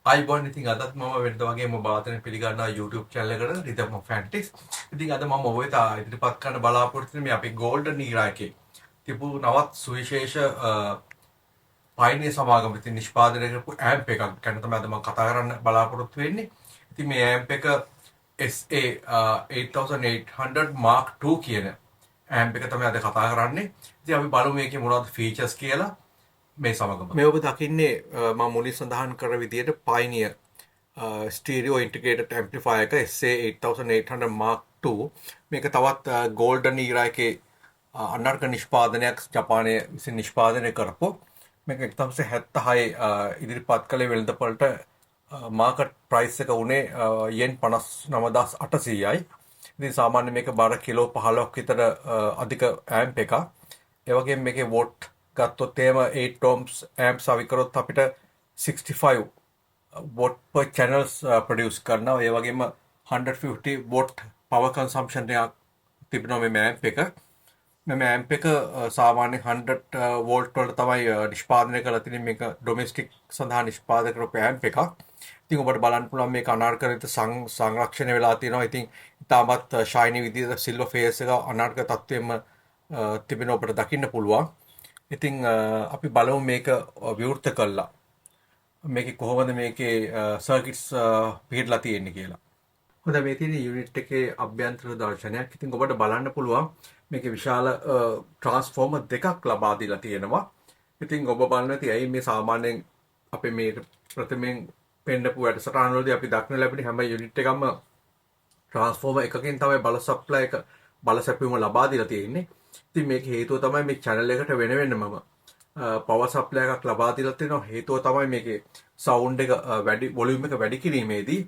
අයිබෝන් ඉතින් අදත් මම වෙනද වගේම බාතන පිළිගන්නා YouTube channel එකට රිදම් ෆැන්ටික්ස්. ඉතින් අද මම ඔබ වෙත ඉදිරිපත් කරන්න බලාපොරොත්තු වෙන්නේ මේ අපේ ගෝල්ඩන් නීරා එකේ තිබු නවත් සුවිශේෂ පයිනේ සමාගම ඉතින් නිෂ්පාදනය කරපු ඇම්ප් එකක් ගැන තමයි අද මම කතා කරන්න බලාපොරොත්තු වෙන්නේ. ඉතින් මේ ඇම්ප් එක SA 8800 Mark II කියන ඇම්ප් එක තමයි අද කතා කරන්නේ. ඉතින් අපි බලමු මේකේ මොනවද ෆීචර්ස් කියලා. මේ සමගම මේ ඔබ දකින්නේ මම මුලින් සඳහන් කර විදිහට පයිනියර් ස්ටීරියෝ ඉන්ටිග්‍රේටඩ් ඇම්ප්ලිෆයර් එක SA 8800 Mark II. මේක තවත් ගෝල්ඩන් ඊරා එකේ අනර්ග නිෂ්පාදනයක් ජපානයේ විසින් නිෂ්පාදනය කරපු. මේක 1976 ඉදිරිපත් කළේ වෙළඳපොළට මාකට් ප්‍රයිස් එක උනේ යෙන් 59800යි. ඉතින් සාමාන්‍ය මේක බර කිලෝ 15ක් විතර අධික ඇම්ප් එකක්. ඒ වගේම මේකේ වොට් ගත්තොත් එහෙම 8 ohms amp සවි කරොත් අපිට 65 watt per channels produce කරනවා. ඒ වගේම 150 watt power consumption එකක් තිබෙනවා මේ amp එක. මේ amp එක සාමාන්‍ය 100 volt වලට තමයි නිෂ්පාදනය කරලා තියෙන්නේ. මේක domestic සඳහා නිෂ්පාදනය කරපු amp එකක්. ඉතින් ඔබට බලන්න පුළුවන් මේක අනාර්කලිත සංරක්ෂණය වෙලා තියෙනවා. ඉතින් ඉතාමත් shiny විදිහට silver face එක අනාර්ක තත්ත්වෙම තිබෙන ඔබට දකින්න පුළුවන්. ඉතින් අපි බලමු මේක විවෘත කළා. මේකේ කොහොමද මේකේ සර්කිට්ස් පිටලා තියෙන්නේ කියලා. හොඳයි මේ තියෙන යුනිට් එකේ අභ්‍යන්තර දර්ශනයක්. ඉතින් ඔබට බලන්න පුළුවන් මේකේ විශාල ට්‍රාන්ස්ෆෝමර් දෙකක් ලබා දීලා තියෙනවා. ඉතින් ඔබ බලන්න ඇති ඇයි මේ සාමාන්‍යයෙන් අපේ මේ ප්‍රථමයෙන් පෙන්නපු වැඩසටහන වලදී අපි දක්න ලැබෙන හැම යුනිට් එකක්ම ට්‍රාන්ස්ෆෝමර් එකකින් තමයි බල සප්ලයි එක බල සැපයුම ලබා දීලා තියෙන්නේ. ඉතින් මේක හේතුව තමයි මේ channel එකට වෙනම power supply එකක් ලබා දීලා තියෙනවා. හේතුව තමයි මේකේ sound එක වැඩි volume එක වැඩි කිරීමේදී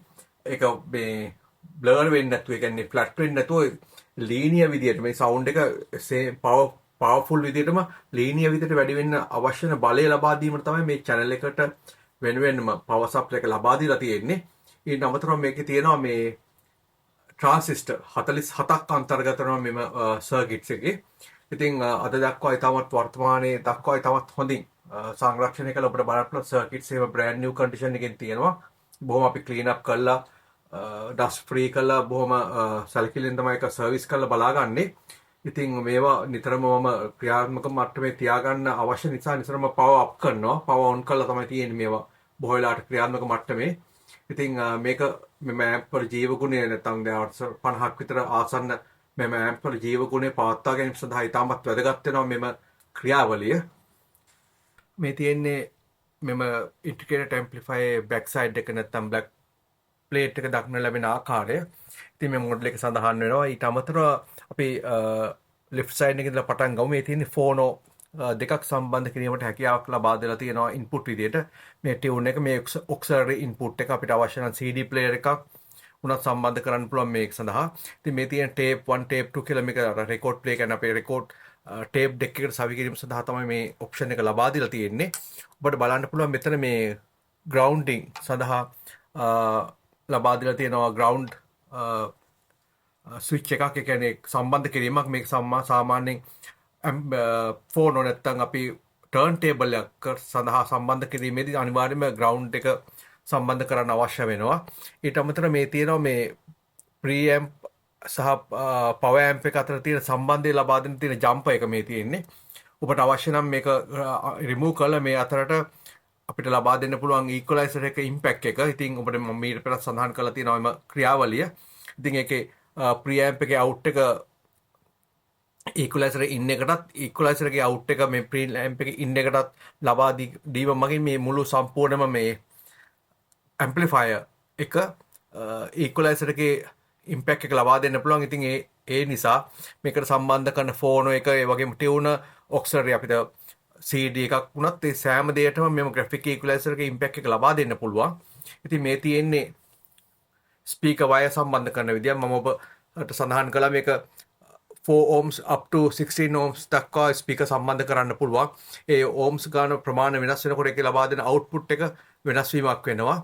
ඒක මේ blur වෙන්නේ නැතුව, ඒ කියන්නේ flat වෙන්නේ නැතුව linear විදියට මේ sound එක powerful විදියටම linear විදියට වැඩි වෙන්න අවශ්‍ය වෙන බලය ලබා දීමට තමයි මේ channel එකට වෙනම power supply එක ලබා දීලා තියෙන්නේ. ඊට අමතරව මේකේ තියෙනවා මේ ट्रांसिस्टर 47ක් අන්තර්ගත වෙනවා මෙම සර්කිට්ස් එකේ. ඉතින් අද දක්වා ඉතාමත් වර්තමානයේ දක්වා ඉතාමත් හොඳින් සංරක්ෂණය කළ ඔබට බලන්න පුළුවන් සර්කිට්ස් ඒවා බ්‍රෑන්ඩ් නිව් කන්ඩිෂන් එකෙන් තියෙනවා. බොහොම අපි ක්ලීන් අප් කරලා ඩස්ට් ෆ්‍රී කරලා බොහොම සැලකිලිෙන් තමයි ඒක සර්විස් කරලා බලාගන්නේ. ඉතින් මේවා නිතරම මම ක්‍රියාත්මක මට්ටමේ තියාගන්න අවශ්‍ය නිසා නිතරම පවර් අප් කරනවා. පවර් ඔන් කරලා තමයි තියෙන්නේ මේවා බොහෝ වෙලාවට ක්‍රියාත්මක මට්ටමේ. ඉතින් මේක මෙම ඇම්ප් වල ජීවගුණය නැත්නම් දැන් 50ක් විතර ආසන්න මෙම ඇම්ප් වල ජීවගුණය පවත්වා ගැනීම සඳහා ඉතාමත් වැදගත් වෙනවා මෙම ක්‍රියාවලිය. මේ තියෙන්නේ මෙම ඉන්ටිග්‍රේටඩ් ඇම්ප්ලිෆයර් බෑක් සයිඩ් එක නැත්නම් බ්ලැක් ප්ලේට් එක දක්න ලැබෙන ආකාරය. ඉතින් මේ මොඩල් එක සඳහන් වෙනවා. ඊට අමතරව අපි ලෙෆ්ට් සයිඩ් එකේ ඉඳලා පටන් ගමු. මේ තියෙන්නේ ෆෝනෝ දෙකක් සම්බන්ධ කිරීමට හැකියාවක් ලබා දෙලා තියෙනවා ඉන්පුට් විදියට. මේ ටියුන් එක මේ ඔක්සිලරි ඉන්පුට් එක අපිට අවශ්‍ය නම් CD ප්ලේයර් එකක් උනත් සම්බන්ධ කරන්න පුළුවන් මේක සඳහා. ඉතින් මේ තියෙන ටේප් 1 ටේප් 2 කියලා මේක රෙකෝඩ් ප්ලේ කරන අපේ රෙකෝඩ් ටේප් ඩෙක් එකට සවි කිරීම සඳහා තමයි මේ ඔප්ෂන් එක ලබා දීලා තියෙන්නේ. ඔබට බලන්න පුළුවන් මෙතන මේ ග්‍රවුන්ඩින් සඳහා ලබා දීලා තියෙනවා ග්‍රවුන්ඩ් ස්විච් එකක්. ඒ කියන්නේ සම්බන්ධ කිරීමක් මේක සාමාන්‍යයෙන් ෆෝනෝ නැත්තම් අපි ටර්න් ටේබල් එකක් සඳහා සම්බන්ධ කිරීමේදී අනිවාර්යයෙන්ම ග්‍රවුන්ඩ් එක සම්බන්ධ කරන්න අවශ්‍ය වෙනවා. ඊට අමතරව මේ තියෙනවා මේ ප්‍රීඇම්ප් සහ පවර් ඇම්ප් එක අතර තියෙන සම්බන්ධය ලබා දෙන්න තියෙන ජම්පර් එක මේ තියෙන්නේ. ඔබට අවශ්‍ය නම් මේක රිමූව් කරලා මේ අතරට අපිට ලබා දෙන්න පුළුවන් ඉක්වලයිසර් එක ඉම්පැක්ට් එක. ඉතින් ඔබට මම ඊට පෙර සඳහන් කරලා තියෙනවා මේ ක්‍රියාවලිය. ඉතින් ඒකේ ප්‍රීඇම්ප් එකේ අවුට් එක ඉක්වලයිසර් ඉන් එකටත් ඉක්වලයිසර් එකේ අවුට් එක මේ ප්‍රීඇම්ප් එකේ ඉන් එකටත් ලබා දීම මගින් මේ මුළු සම්පූර්ණම මේ ඇම්ප්ලිෆයර් එක ඉක්වලයිසර් එකේ ඉම්පැක්ට් එක ලබා දෙන්න පුළුවන්. ඉතින් ඒ නිසා මේකට සම්බන්ධ කරන ෆෝනෝ එක ඒ වගේම ටියුන ඔක්සිලරි අපිට CD එකක් වුණත් ඒ සෑම දෙයකටම මෙම ග්‍රැෆික් ඉක්වලයිසර් එකේ ඉම්පැක්ට් එක ලබා දෙන්න පුළුවන්. ඉතින් මේ තියෙන්නේ ස්පීකර් වයර් සම්බන්ධ කරන විදිය මම ඔබට සඳහන් කළා මේක 4 ohms up to 16 ohms දක්වා ස්පීකර් සම්බන්ධ කරන්න පුළුවන්. ඒ ohms ගාන ප්‍රමාණය වෙනස් වෙනකොට ඒකේ ලබා දෙන අවුට්පුට් එක වෙනස් වීමක් වෙනවා.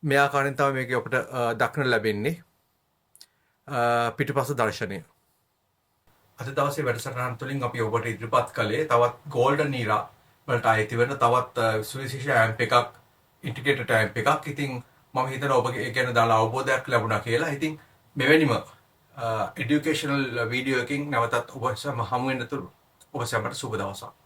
මේ ආකාරයෙන් තමයි මේක අපිට දක්න ලැබෙන්නේ පිටුපස දර්ශනය. අද දවසේ වැඩසටහන තුළින් අපි ඔබට ඉදිරිපත් කළේ තවත් ගෝල්ඩන් ඊරා වලට අයිති වෙන තවත් සුවිශේෂ ඇම්ප් එකක් ඉන්ටිග්‍රේටඩ් ටැම්ප් එකක්. ඉතින් මම හිතනවා ඔබගේ ඒ ගැන දාලා අවබෝධයක් ලැබුණා කියලා. ඉතින් මෙවැනිම එඩියුකේෂනල් වීඩියෝ එකකින් නැවතත් ඔබ සම හමු වෙනතුරු ඔබ සැමට සුබ දවසක්.